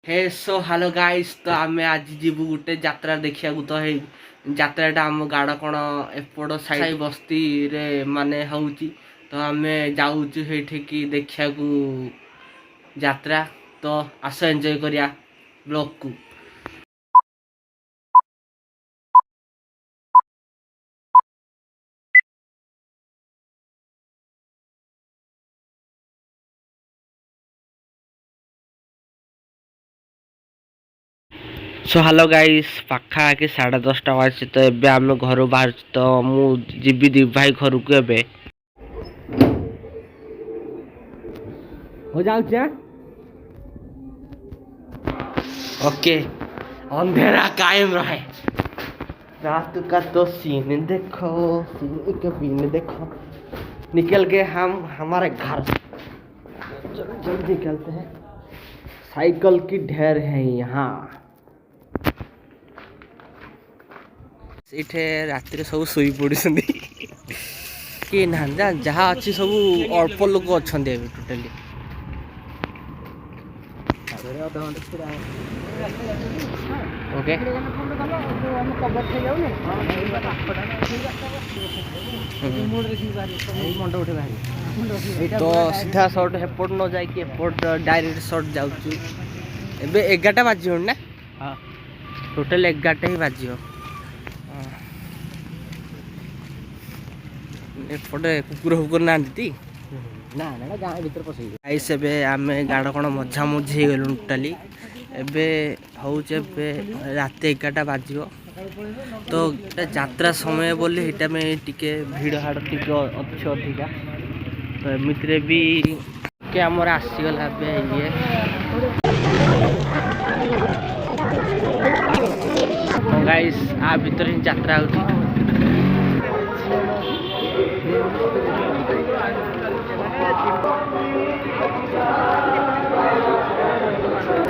हे so hello guys. तो आम आज जीवु गोटे यात्रा देखा। तो है यात्राटा आम गाड़ कण एपट साई बस्ती रे माने होउची। तो आम जाऊँ कि देखा यात्रा। तो आस एंजॉय करिया ब्लॉग को। सो हेलो गाइस, पाखापाखि 10:30 बाजी। तो एबे आम घर बाहर। तो मुझी दी भाई घर को एबे हो जाऊँ। ओके, अंधेरा कायम रहे। रात का तो सीन देखो, सीन कभी न देखो। निकल गए हम हमारे घर। जल्दी निकलते हैं। साइकिल की ढेर है यहाँ। इठे राति सब शुई पड़े कि ना जहाँ अच्छी सब अल्प लोक अच्छा टोटाली। ओके तो सीधा सर्ट हेपट न जाकि एपट डायरेक्ट सर्ट जाऊँ। एबे 11टा बाजी ना। हाँ, टोटाल 11टा ही बाजी। एपटे कुकुर फुकुर ना ना ना गाँ भर पस आम गाड़ कण मझा मझी गलु टोटाली। एबे हूँ रात 11टा बाज। तो यात्रा समय बोली ये में टिके भिड़ हाड़ टे अच्छे अधिका। तो एमती भी के आमर आसीगला ये। तो गाइस आ भीतर ही यात्रा होती।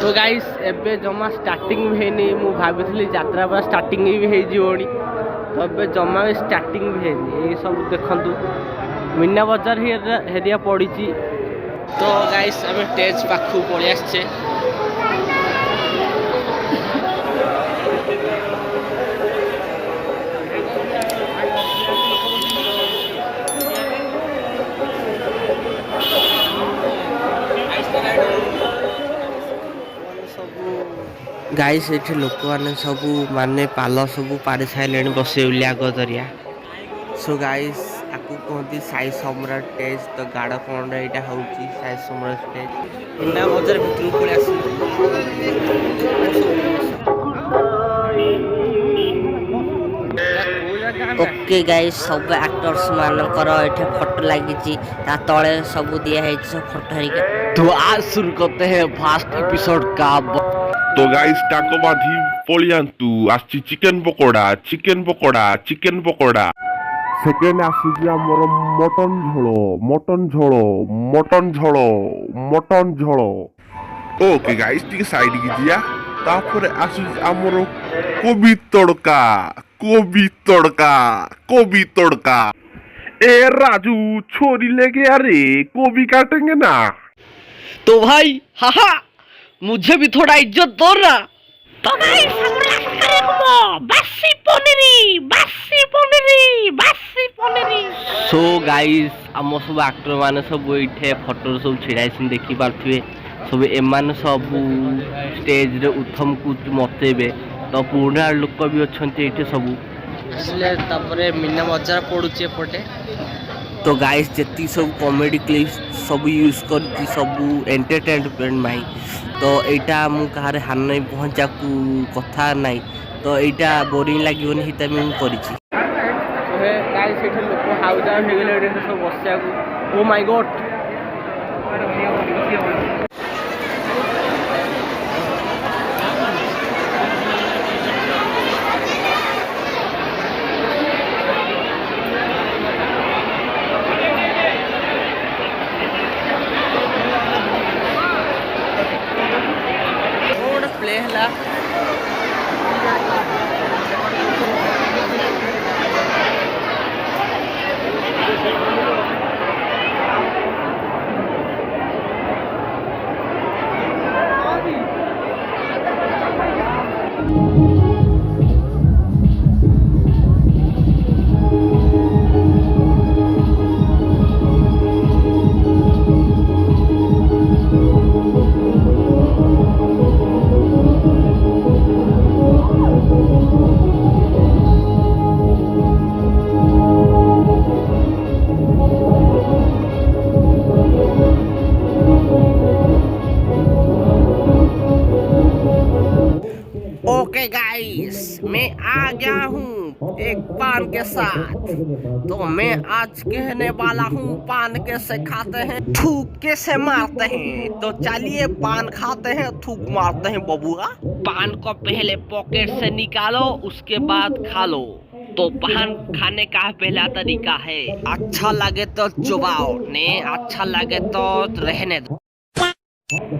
तो गाइस एबे जमा स्टार्टिंग भी हैनी। मु भाभी यात्रा पर स्टार्टिंग भी है जीवनी। तो एबे जमा भी स्टार्टिंग भी हैनी। ये सब देखंतु मीना बाजार हेरिया पड़ी। तो गाइस आम स्टेज पाखु पलि आसचे। गाइस ये लोक मैंने सब माने पाल सब पाड़ी सारे बसे आग दरिया। सो गाइस आपको कहती साई सम्राट स्टेज। तो गाड़ कौन यहाँ हूँ साई सम्राट स्टेज। मीना बजार भर पड़े आस। ओके गाइस सब एक्टर्स मानकर एठे फोटो लगी। तले सब दिया सब फोटो हरिका। तो आज शुरू करते हैं फर्स्ट एपिसोड का। तो गाइस टाको बाधी पलियांतु आछि chicken pakora chicken pakora chicken pakora. Second आसी आमर मटन झोलो मटन झोलो मटन झोलो मटन झोलो। ओके गाइस टिके साइड की जिया। तापर आसु आमर कोबी तड़का कोबी तड़का कोबी तड़का। ए राजू छोरी लेके अरे कोबी काटेंगे ना। तो भाई हाहा मुझे भी थोड़ा इज्जत दो ना। तो भाई बासी पनीरी बासी पनीरी बासी पनीरी। सो गाइस आम सब एक्टर माने सब ये फोटो सब छिड़ा देखी पारे। सब एम सब स्टेज रे उथम कूच मतेबे। तो पुराणा लोक भी अच्छा ये सब इसलिए मीना बजार पड़ुचे एपटे। तो गाइस जी सब कॉमेडी क्लिप्स सब यूज कर सब एंटरटेनमेंट माई। तो यहाँ मु कहार हार नहीं पहुँचा कथा नाई। तो यहाँ बोरिंग लगे कर लोक बस। ओ माय गॉड प्ले है। ओके गाइस, मैं आ गया हूँ एक पान के साथ। तो मैं आज कहने वाला हूँ पान कैसे खाते हैं, थूक कैसे मारते हैं। तो चलिए पान खाते हैं, थूक मारते हैं बबुआ। पान को पहले पॉकेट से निकालो, उसके बाद खा लो। तो पान खाने का पहला तरीका है, अच्छा लगे तो चबाओ, नहीं अच्छा लगे तो रहने दो।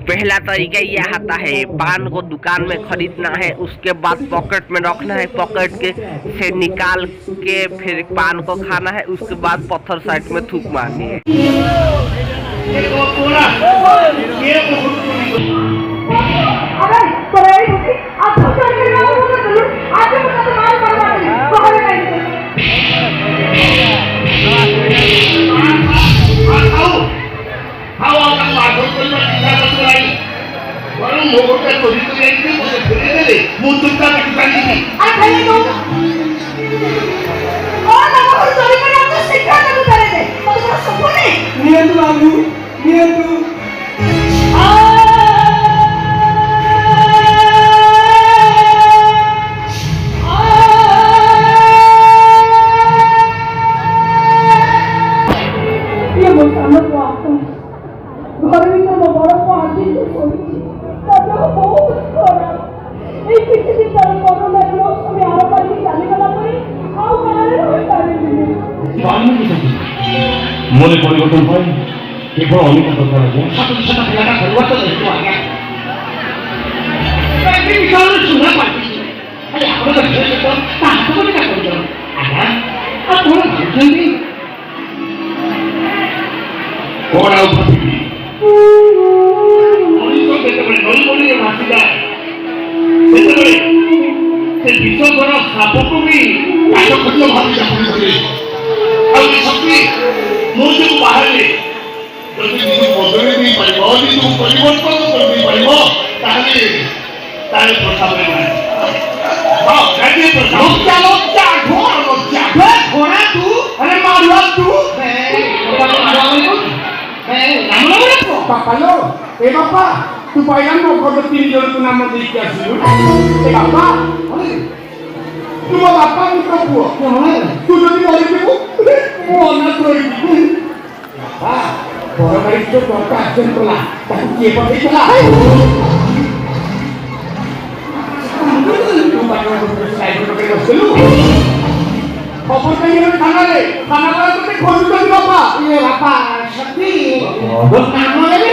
पहला तरीका यह आता है, पान को दुकान में खरीदना है, उसके बाद पॉकेट में रखना है, पॉकेट के से निकाल के फिर पान को खाना है, उसके बाद पत्थर साइड में थूक मारनी है। মনে পরিবর্তন হয় কেবল অনেক দরকার আছে সাথে সাথে খেলাটা পরিবর্তন হইতো আগে এই বিষয়ে শুনা পাচ্ছি আরে আমরা তো শেষ তো তাহলে তো এটা করব আচ্ছা আর কোন বুঝলি কোড়া উঠি আমি তো দেখতে পারি নই বলি মাসি দা দেখতে পারি সে বিষয় করা সাপকো भी কাটো কত ভাবি যাবে বলে ଆଉ ଶକ୍ତି ମୁଁ ଯୋଉ ବାହାରିଲେ ଯଦି ନିଜକୁ ବଦଳେଇ ଦେଇପାରିବ, ନିଜକୁ ପରିବର୍ତ୍ତନ କରିଦେଇପାରିବ, ତାହେଲେ ପ୍ରସ୍ତାବ ନାହିଁ। ହଁ ଜାଣିଏ ପ୍ରସ୍ତାବ ଲଜ୍ଜା ଲଜ୍ଜା ଘୋର ଲଜ୍ଜା ଘୋରା ତୁ ଆରେ ମାରୁଆ ତୁ ବାପା ଲୋ ଏ ବାପା ତୁ ପାଇଲା ମୋ ଘର 3 ଜଣଙ୍କୁ ନାମ ଦେଇକି ଆସିଲୁ ଏ ବାପା ତୁ ମୋ ବାପାଙ୍କ ପୁଅ ତୁ ଯଦି ମରିଯିବୁ ମୁଁ ଅନାଥ ରହିଯିବୁ ବାପା ବଡ଼ ଗାଡ଼ି ତ ଟଙ୍କା ଆର୍ଜନ କଲା ତାକୁ କିଏ ପଠେଇଥିଲା ଖବର ପାଇଗଲେ ଥାନାରେ ତତେ ଖୋଜୁଛନ୍ତି ବାପା ଇଏ ବାପା ସତୀ କାମ ନେବେ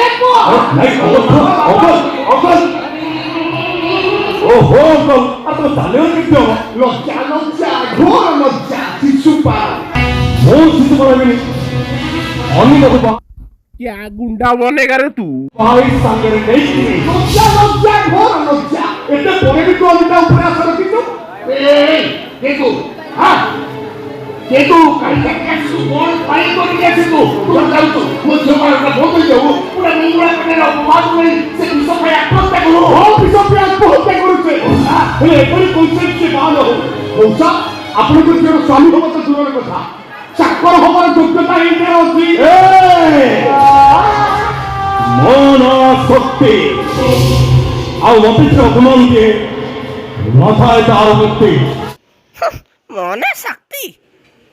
ଓହୋ ଆପଣ ତାହେଲେ କେମିତି ହବ ଲଜ୍ଜା ଲଜ୍ଜା ଘୋର ଲଜ୍ଜା ଶିଶୁପା ମୁଁ ଶିଶୁ ପଢ଼ାବିନି ଅନିକ क्या गुंडा बनेगा रे तू ଭାଇ ସାଙ୍ଗରେ ନେଇକି ଲଜ୍ଜା ଲଜ୍ଜା ଘୋର ଲଜ୍ଜା ଏତେ ପରେ ବି ତୁ ଅନିତା ଉପରେ ଆଶା ରଖିଛୁ କିନ୍ତୁ ହଁ କିନ୍ତୁ କାହିଁକି ଆସିଛୁ କ'ଣ ପାଇଁ କରିକି ଆସିଛୁ ତୁ ଯାଉଛୁ ମୋ ଝିଅମାନଙ୍କ ବହୁତ ହେଇଯାଉ ପୁରା ମୁଣ୍ଡା କାଟରେ ଅପବାଦ ନେଇ ସେ ବିଷ ପାଇଁ ଆତ୍ମହତ୍ୟା କରୁ ହଁ ବିଷ ପାଇଁ ଆତ୍ମହତ୍ୟା କରୁଛେ ହେଲେ ଏପରି କହୁଛନ୍ତି ସେ ବାହା ନ ହଉ କହୁଛ ଆପଣଙ୍କ ଝିଅର ସ୍ୱାମୀ ହବ ତ ଦୂରର କଥା ଚାକର ହବାର ଯୋଗ୍ୟତା ଏଇଥିରେ ଅଛି ମନ ଶକ୍ତି ଆଉ ମତେ ସେ ଅପମାନ ଦିଏ ନଥାଏ ତାର ମୁକ୍ତି ମନେ ଶକ୍ତି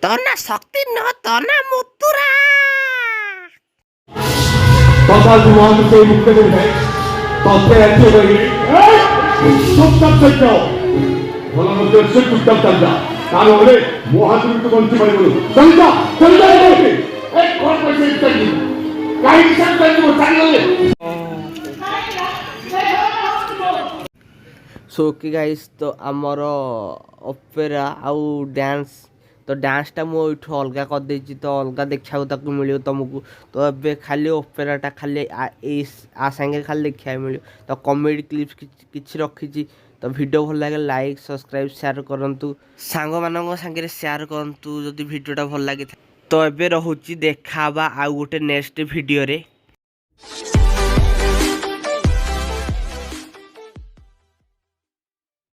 ତନା ଶକ୍ତି ନ ତନା ମୁତୁରା ତଥା ଜୁଆନ ସେ ମୁକ୍ତି ଦେବେ ତତେ ଏତେ ରହିଲେ ଚୁପଚାପ ଚାଲ ଭଲ ମଧ୍ୟ ସେ ଚୁପଚାପ ଚାଲ କାରଣ ହେଲେ ମୋ ହାତରୁ ତୁ ବଞ୍ଚି ପାରିବୁନି ଚାଲିଯା ଏ କ'ଣ ପଇସା ଇତ୍ୟାଦି କାହିଁକି ଚାଲିଯିବ ଚାଲିଗଲେ सो कि गाइस तो आमर अपेरा आउ डांस तो डांसटा मु एठू अलगा कर देछि तो अलगा देखा ताकू मिलियो तुमको तो एबे खाली ओपेराटा खाली आ संगे खाली देखा मिलियो तो कॉमेडी क्लिप्स किछि रखिछि तो वीडियो भल लगे लाइक सब्सक्राइब शेयर करंतु सांग मानक संगे शेयर करंतु जदि वीडियोटा भल लगे तो एबे रहउछि देखाबा आ गोटे नेक्स्ट वीडियो रे।